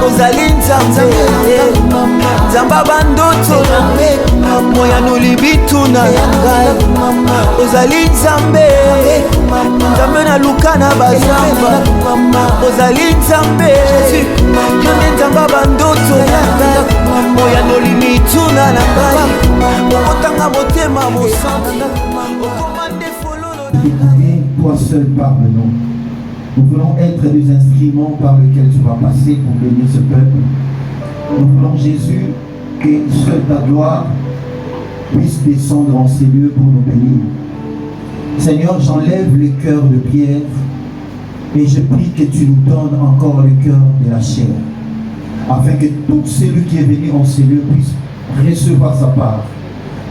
ozali nzambe nzamba bandoto moya nolibituna yangai ozali nzambe nzambe na luka na bazamba ozali nzambe yonde nzamba bandoto moya nolimituna na ngai okotanga motema mosanga okomande fololo. Toi seul parle-nous. Nous voulons être des instruments par lesquels tu vas passer pour bénir ce peuple. Nous voulons, Jésus, que seule ta gloire puisse descendre en ces lieux pour nous bénir. Seigneur, j'enlève le cœur de pierre et je prie que tu nous donnes encore le cœur de la chair, afin que tout celui qui est venu en ces lieux puisse recevoir sa part,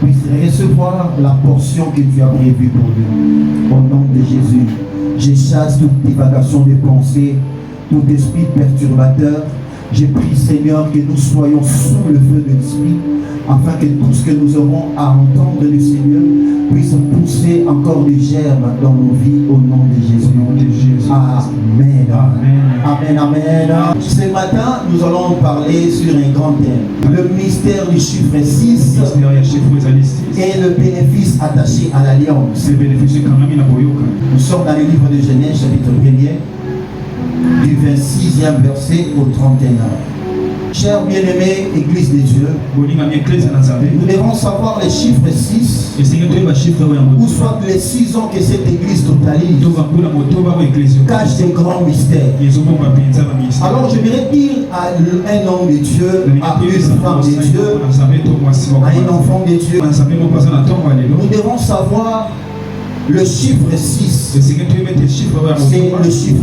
puisse recevoir la portion que tu as prévue pour lui. Au nom de Jésus, je chasse toute divagation de pensée, tout esprit perturbateur. Je prie, Seigneur, que nous soyons sous le feu de l'Esprit, afin que tout ce que nous aurons à entendre du Seigneur puisse pousser encore des germes dans nos vies, au nom de Jésus. Amen. Amen. Amen. Ce matin, nous allons parler sur un grand thème. Le mystère du chiffre 6 et le bénéfice attaché à l'alliance. Nous sommes dans le livre de Genèse, chapitre 1er, du 26e verset au 31. Chers bien-aimés, Église de Dieu, nous devons savoir les chiffres 6, ou soit les 6 ans que cette Église totalise, cache des grands mystères. Alors je voudrais dire à un homme de Dieu, à une femme de Dieu, à un enfant de Dieu, nous devons savoir le chiffre 6, c'est le chiffre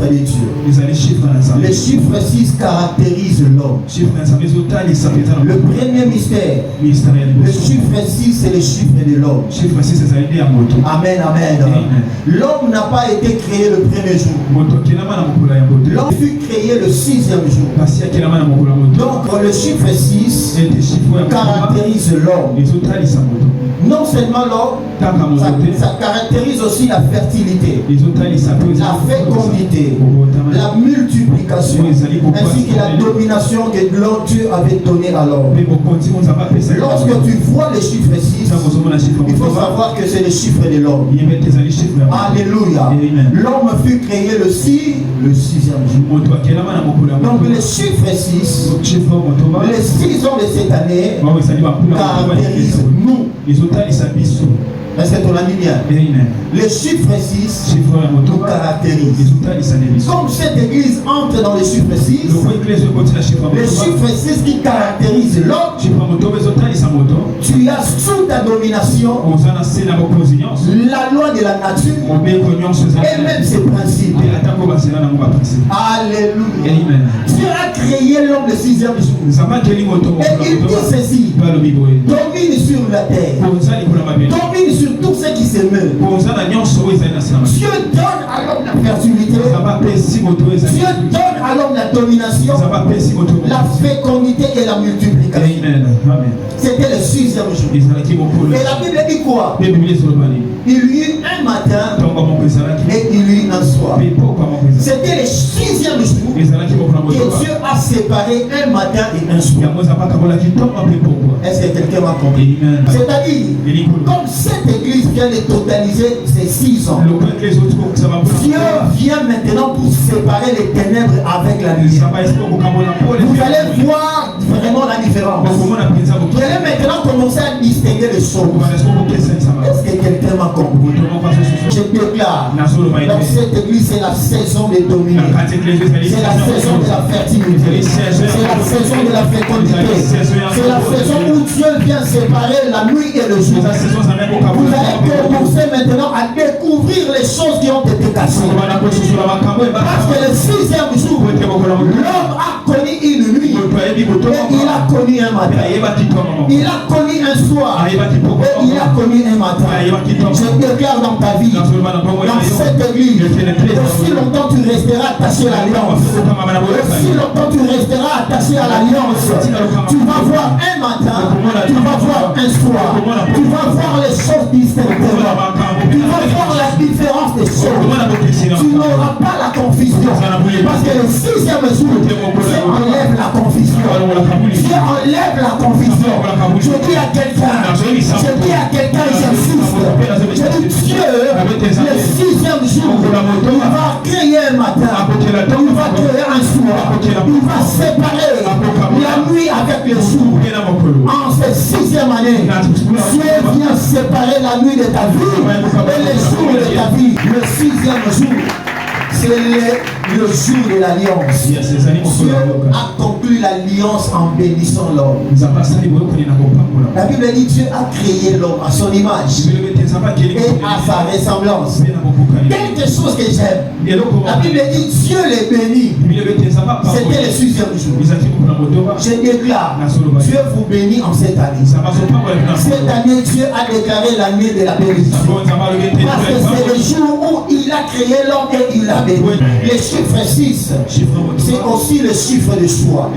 de Dieu. Le chiffre 6 caractérise l'homme. Le premier mystère, le chiffre 6, c'est le chiffre de l'homme. Amen, amen. L'homme n'a pas été créé le premier jour. L'homme fut créé le 6e jour. Donc le chiffre 6 caractérise l'homme. Non seulement l'homme, ça caractérise aussi la fertilité, la fécondité, la multiplication, ainsi que la domination que Dieu avait donnée à l'homme. Lorsque tu vois le chiffre 6, il faut savoir que c'est le chiffre de l'homme. Alléluia. L'homme fut créé le 6e jour. Donc le chiffre 6, les 6 ans de cette année caractérisent nous. Est-ce que ton ami bien? Le chiffre 6 nous caractérise. Comme cette église entre dans le chiffre 6, le chiffre 6 qui caractérise l'homme, tu as sous ta domination la loi de la nature et même ses principes. Alléluia. Dieu a créé l'homme le 6e jour. Et il dit ceci: domine sur la terre, domine sur tout ce qui se meurt. Dieu donne à l'homme la fertilité. Dieu donne à l'homme la domination, la fécondité et la multiplication. C'était le 6e jour. Et la Bible dit quoi? Il y eut un matin et il y eut un soir. C'était le 6e jour que Dieu a séparé un matin et un soir. Est-ce que quelqu'un m'a compris? C'est-à-dire, comme cette église vient de totaliser ces 6 ans, Dieu vient maintenant pour séparer les ténèbres avec la lumière. Vous allez voir vraiment la différence. Vous allez maintenant commencer à distinguer les choses. Est-ce que quelqu'un m'a compris? Je déclare, dans cette église, c'est la saison de dominer. C'est la saison de la fertilité. C'est la saison de la fécondité. C'est la saison où Dieu vient séparer la nuit et le jour. Vous allez commencer maintenant à découvrir les choses qui ont été cachées. Parce que le 6e jour, l'homme a connu une nuit et il a connu un matin. Il a connu un soir. Et il a connu un matin. Je déclare dans ta vie, dans cette église, aussi longtemps tu resteras attaché à l'alliance. Aussi longtemps tu resteras attaché à l'alliance. Tu vas voir un matin, tu vas voir un soir. Tu vas voir les choses distinctement. Tu vas voir la différence des choses. Tu n'auras pas la confusion. Parce que le 6e jour, Dieu enlève la confusion. Dieu enlève la confusion. Je dis à quelqu'un, j'insiste. Je dis Dieu, le 6e jour, il va créer un matin. Il va créer un soir. Il va séparer la nuit avec le jour. En cette 6e année, Dieu vient séparer la nuit de ta vie et le jour de ta vie. Le 6e jour, c'est le jour de l'alliance. Dieu a conclu l'alliance en bénissant l'homme. La Bible dit Dieu a créé l'homme à son image et à sa ressemblance. Quelque chose que j'aime. La Bible dit Dieu les bénit. C'était le 6e jour. Je déclare, Dieu vous bénit en cette année. Cette année, Dieu a déclaré l'année de la bénédiction. Parce que c'est le jour où il a créé l'homme et il l'a béni. Le chiffre 6, c'est aussi le chiffre de choix.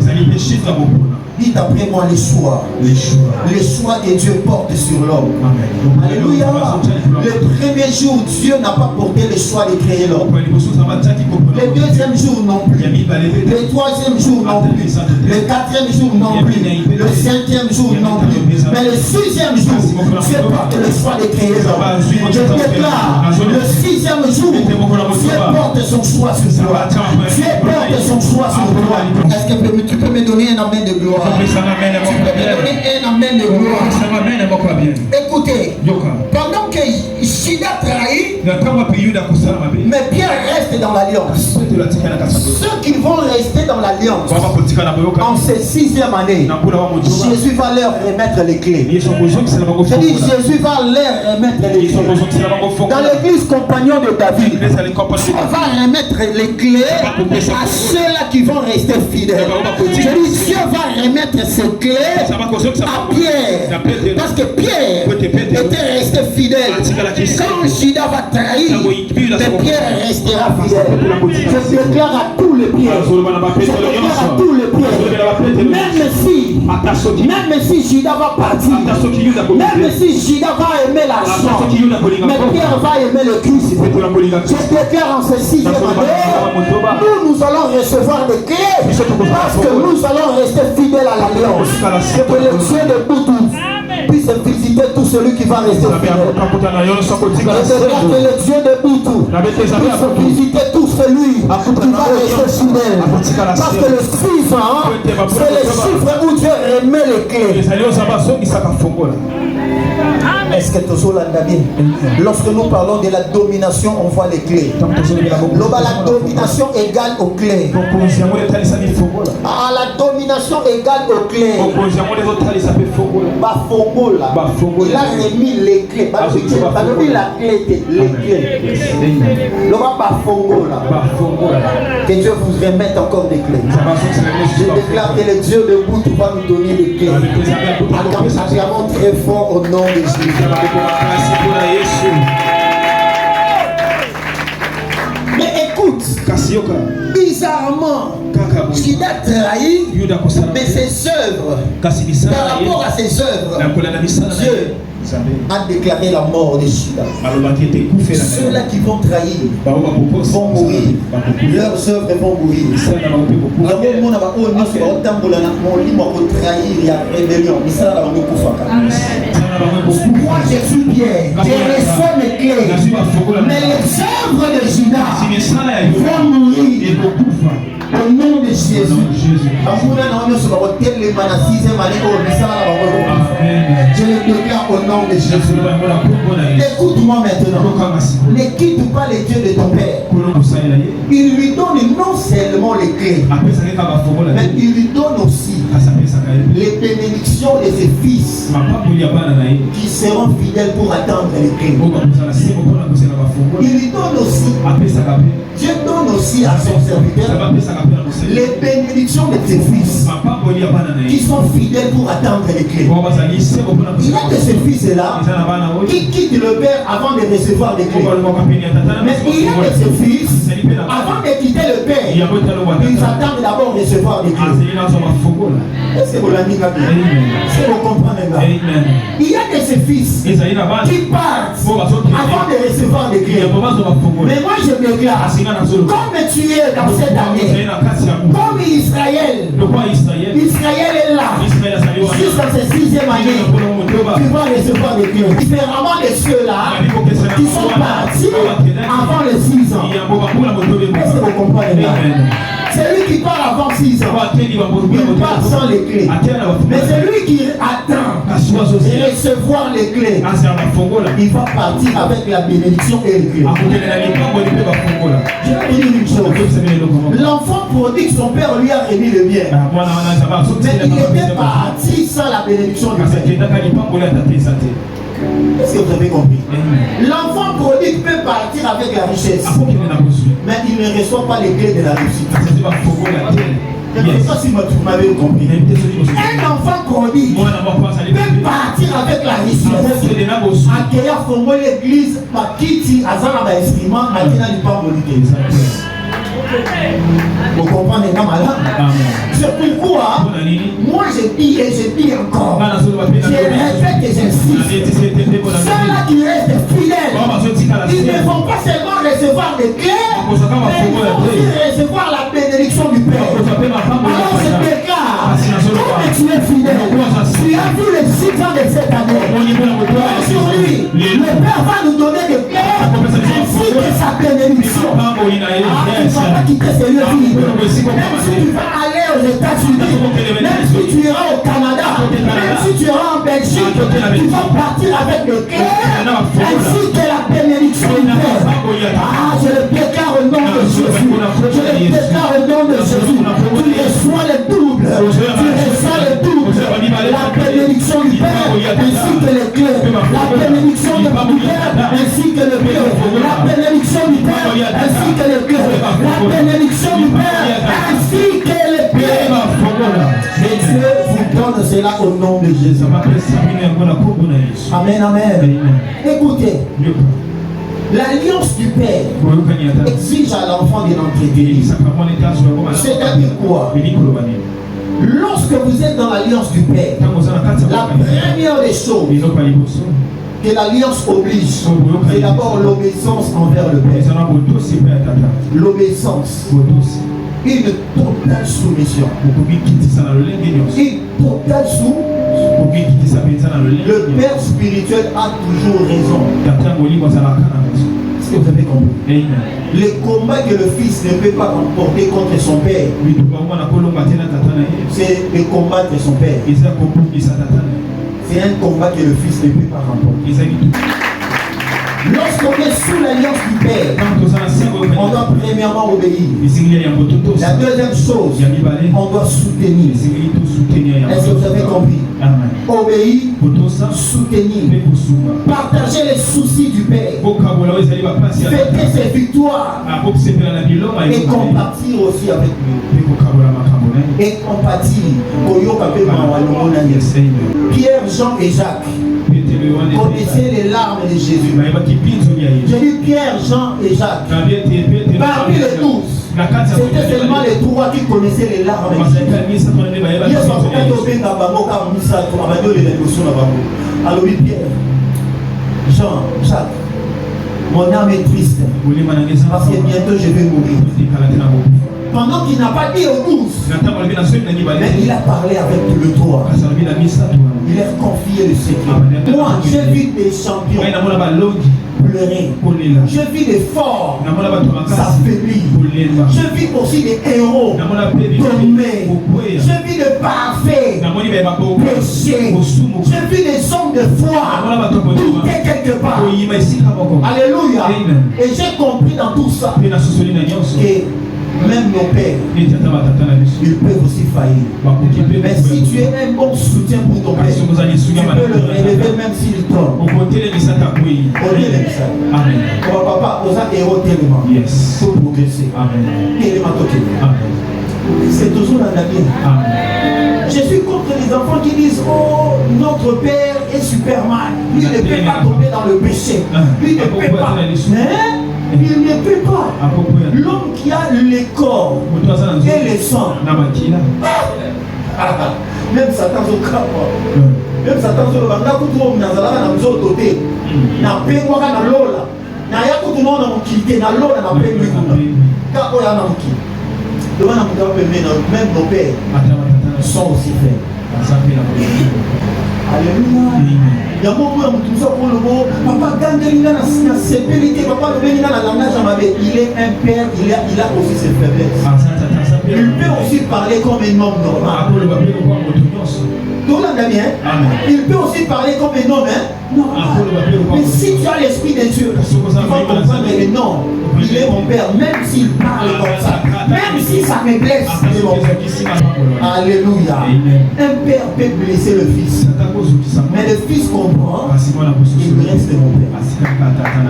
Dites après moi les choix. Les choix que Dieu porte sur l'homme. Alléluia. Le premier jour, Dieu n'a pas porté le choix de créer l'homme. Le 2e jour non plus. Le 3e jour non plus. Le 4e jour non plus. Le 5e jour non plus. Mais le 6e jour, Dieu porte le choix de créer l'homme. Je déclare, le 6e jour, Dieu porte son choix sur toi. Dieu porte son choix sur toi. Est-ce que tu peux me donner un amen de gloire? Tu peux me donner un amen de gloire? Écoutez, pendant que Judas trahit, mais Pierre reste dans l'alliance. Ceux qui vont rester dans l'alliance en cette 6e année, Jésus va leur remettre les clés. Je dis Jésus va leur remettre les clés. Dans l'église compagnon de David, Dieu va remettre les clés à ceux-là qui vont rester fidèles. Je dis Dieu va remettre ses clés à Pierre. Parce que Pierre était resté fidèle. Quand Judas va trahir, mais Pierre restera fidèle. Je déclare à tous les Pierres. Je déclare à tous les Pierres. Même si Judas va partir, même si Judas va aimer l'argent, mais Pierre va aimer le Christ. Je déclare en ce 6e année, nous allons recevoir des clés parce que nous allons rester fidèles à l'alliance. Que le Dieu de Boutou puisse visiter tout celui qui va rester fidèle. Que le Dieu de Boutou puisse visiter tout celui qui va rester fidèle. Parce que le 6 ans, c'est le chiffre où Dieu remet les clés. Est-ce que tu l'as bien? Lorsque nous parlons de la domination, on voit les clés. La domination égale aux clés. La domination égale aux clés. Il a remis les clés. La clé, les clés. Que Dieu vous remette encore des clés. Je déclare que le Dieu de Boutou va nous donner des clés. Acclamons très fort au nom de Jésus. Mais écoute, bizarrement, Judas trahit, mais ses œuvres, par rapport à ses œuvres, Dieu a déclaré la mort de Judas. Ceux-là qui vont trahir vont mourir. Leurs œuvres vont mourir. Moi je suis Pierre, je reçois mes clés, mais les œuvres de Judas vont mourir. Au nom de Jésus. Je le déclare au nom de Jésus. Écoute-moi maintenant. Ne quitte pas les dieux de ton père. Il lui donne non seulement les clés, mais il lui donne aussi les bénédictions de ses fils qui seront fidèles pour attendre les clés. Il lui donne aussi, Dieu donne donne aussi à son serviteur les bénédictions de ses fils qui sont fidèles pour attendre les clés. Il y a de ces fils-là qui quittent le Père avant de recevoir les clés. Mais il y a de ces fils, avant de quitter le Père, ils attendent d'abord de recevoir les clés. Est-ce que vous l'avez dit? Est-ce que vous comprenez? Il y a de ces fils qui partent avant de recevoir les clés. Mais moi je me déclare, comme tu es dans cette année, comme Israël est là, jusqu'à cette 6e année, tu vas recevoir les clés. Différemment de ceux-là qui sont partis avant les 6 ans. Est-ce que vous comprenez? Celui qui part avant 6 ans, il part sans les clés. Mais celui qui attend de recevoir les clés, il va partir avec la bénédiction et les clés. Je vais vous dire une chose. L'enfant prodigue, son père lui a remis le bien. Mais il était parti sans la bénédiction du Père. Est-ce que vous avez compris? L'enfant prodigue peut partir avec la richesse, mais il ne reçoit pas les clés de la réussite. Je ne sais pas si vous m'avez compris. Un enfant prodigue peut partir avec la richesse, accueillir Fongo l'église, Makiti, Azana Bainstrument, Matina Lipambolite. Vous comprenez là, madame? C'est pourquoi moi je dis et je dis encore, je répète et j'insiste, ceux-là qui restent fidèles, ils ne vont pas seulement recevoir des clés, mais ils vont aussi recevoir la bénédiction du Père. Alors je déclare, comme tu es fidèle, tu as vu les 6 ans de cette année, aujourd'hui, le Père va nous donner des clés ainsi que sa bénédiction. Pas quitter ce lieu vide. Même si tu vas aller aux États-Unis, même si tu iras au Canada, même si tu iras en Belgique, tu vas partir avec le clés ainsi que la bénédiction du Père. Ah, je le déclare au nom de Jésus. Je le déclare au nom de Jésus. Tu reçois le double. Tu reçois le double. La bénédiction du Père ainsi que les clés. La bénédiction du Père ainsi que le clés. La bénédiction du Père ainsi que les clés. La bénédiction du Père ainsi que le Père. Et Dieu vous donne cela au nom de Jésus. Amen, amen. Écoutez, l'alliance du Père exige à l'enfant de l'entretenir. C'est-à-dire quoi? Lorsque vous êtes dans l'alliance du Père, la première des choses que l'alliance oblige, c'est d'abord l'obéissance envers le Père. L'obéissance. Une totale soumission. Une totale soumission. Le Père spirituel a toujours raison. Est-ce que vous avez compris? Le combat que le Fils ne peut pas remporter contre son Père, c'est de combattre son Père. C'est un combat que le Fils ne peut pas remporter. Lorsqu'on est sous l'alliance du Père, on doit premièrement obéir. La deuxième chose, on doit soutenir. Est-ce que vous avez compris? Obéir, soutenir, partager les soucis du Père, fêter ses victoires et compatir aussi avec lui. Et compatir. Pierre, Jean et Jacques connaissaient les larmes de Jésus. Je dis Pierre, Jean et Jacques. Parmi les 12, c'était seulement les 3 qui connaissaient les larmes de Jésus. Alors Pierre, Jean, Jacques, mon âme est triste parce que bientôt je vais mourir. Pendant qu'il n'a pas dit aux 12, mais il a parlé avec tout le 3. Il a confié le secret. Moi, j'ai vu des champions pleurer. J'ai vu des forts s'affaiblir. J'ai vu aussi des héros tomber. J'ai vu des parfaits pécher. J'ai vu des hommes de foi douter quelque part. Alléluia. Et j'ai compris dans tout ça que même nos pères, ils peuvent aussi faillir. Mais si tu es un bon soutien pour ton père, tu peux le relever même s'il tombe. Amen. Papa, vous avez héros tellement pour progresser. C'est toujours la vie. Je suis contre les enfants qui disent oh, notre père est Superman. Lui ne peut pas tomber dans le péché. Lui ne peut pas. Il ne peut pas. L'homme qui a les corps et les sangs. Même Satan se craint. Même Satan se craint. Même nos pères sont aussi faibles. Alléluia. Il y a beaucoup de gens pour le mot. Papa, il est un père, il a aussi ses faiblesses. Il peut aussi parler comme un homme normal. Il peut aussi parler comme un homme normal. Mais si tu as l'esprit de Dieu, tu vas comprendre que non, il est mon père, même s'il parle comme ça, même si ça me blesse. Alléluia. Un père peut blesser le fils, mais le fils comprend, il reste mon père.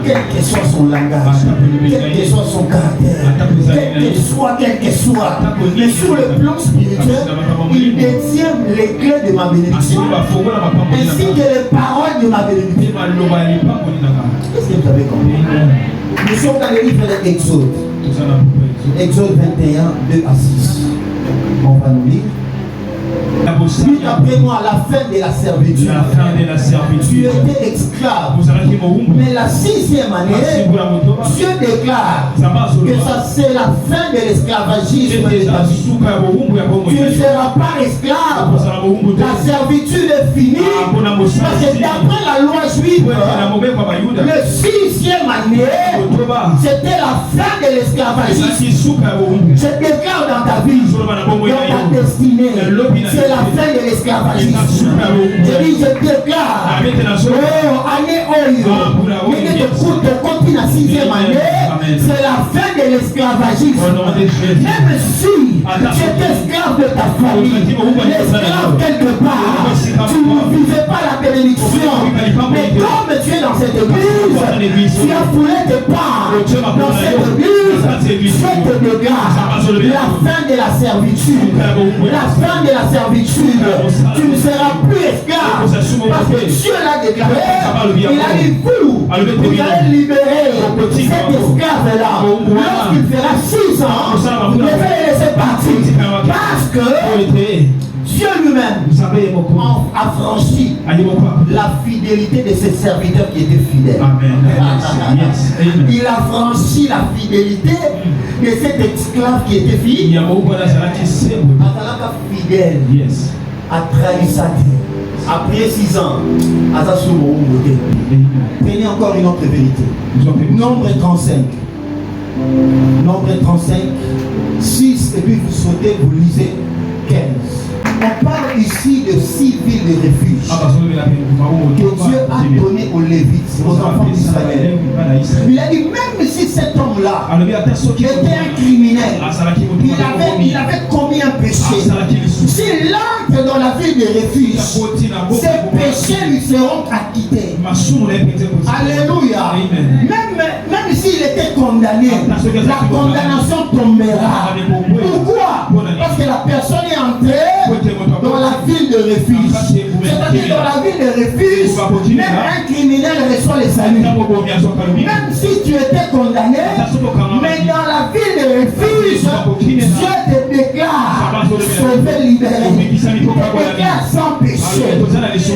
Quel que soit son langage, quel que soit son caractère, quel que soit, mais sur le plan spirituel, il détient les clés de ma bénédiction, ainsi que les paroles de ma bénédiction. Qu'est-ce que vous avez compris? Nous sommes dans le livre de l'Exode. Exode 21, 2 à 6. On va nous lire. Puis après moi, à la fin de la servitude, tu étais esclave. Mais la 6e année, Dieu déclare que ça c'est la fin de l'esclavagisme de ta vie. Tu ne seras pas esclave. La servitude est finie. Parce que d'après la loi juive, le 6e année, c'était la fin de l'esclavagisme. Je déclare dans ta vie, dans ta destinée, c'est la fin de l'esclavagisme. Je dis, je déclare, oh, année Oyo, de continue la 6e année, c'est la fin de l'esclavagisme. Même si tu es esclave de ta famille, l'esclave quelque part, tu ne vivais pas la bénédiction. Mais comme tu es dans cette église, tu as foulé tes pas dans cette église, Dieu te déclare la fin de la servitude. La fin de la servitude. Tu ne seras plus esclave parce que Dieu l'a déclaré. Il a dit vous allez libérer cet esclave-là. Lorsqu'il fera 6 ans, vous devez le laisser partir parce que Dieu lui-même a franchi la fidélité de ses serviteurs qui étaient fidèles. Il a franchi la fidélité de cet esclave qui était fidèle. A trahi sa terre. Après 6 ans, prenez encore une autre vérité. Nombre 35. Nombre 35, 6, et puis vous sautez, vous lisez 15. On parle ici de 6 villes de refuge que Dieu a donné aux Lévites, aux enfants d'Israël. Il a dit, même si cet homme-là était un criminel, il avait commis un péché, s'il entre dans la ville de refuge, ses péchés lui seront acquittés. Alléluia. Même s'il était condamné, la condamnation tombera. Pourquoi? Parce que la personne est entrée dans la ville de refuge. C'est-à-dire dans la ville de refuge, même un criminel reçoit le salut. Même si tu étais condamné, mais dans la ville de refuge, Dieu te déclare sauvé, libéré. Il te déclare sans péché.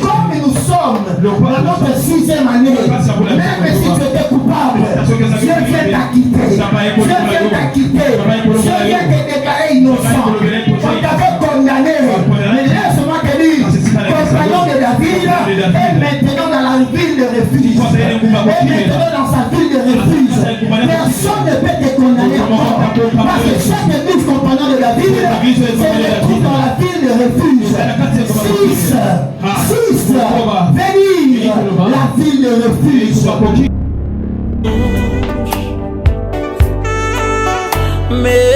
Comme nous sommes dans notre 6e année, même si tu étais coupable, Dieu vient t'acquitter. Dieu vient t'acquitter. Dieu vient te déclarer innocent. On t'avait condamné. Mais laisse-moi te dire, compagnon de David est maintenant dans la ville de refuge. Est maintenant dans sa ville de refuge. Personne ne peut te condamner encore. Parce que chaque église compagnon de David se retrouve dans la ville de refuge. 6 venir la ville de refuge. Mais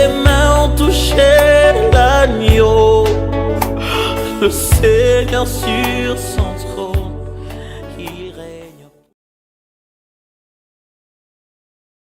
toucher l'agneau, le Seigneur sur son